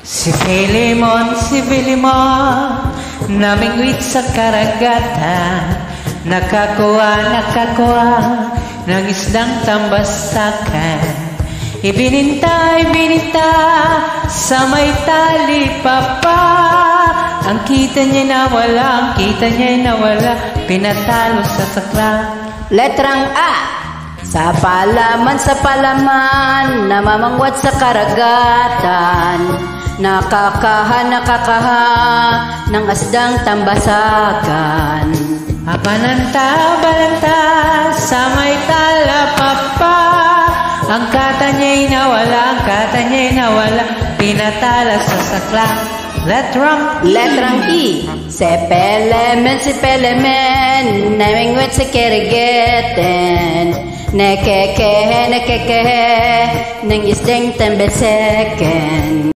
Si Filimon, namingwit sa karagatan, nakakuha ng isdang tambasakan. Ibininta sa may tali papa. Ang kita niya nawala, pinatalo sa sakla. Letrang A, sa palaman, namamangwat sa karagatan, nakakaha ng asdang tambasakan. Balanta sa may talapapa. Ang kata niya'y nawala, pinatala sa sakla. Letrang E, si Pelemen, namingwit sa kirigeten, nekekehe, ng isdang tambaseken.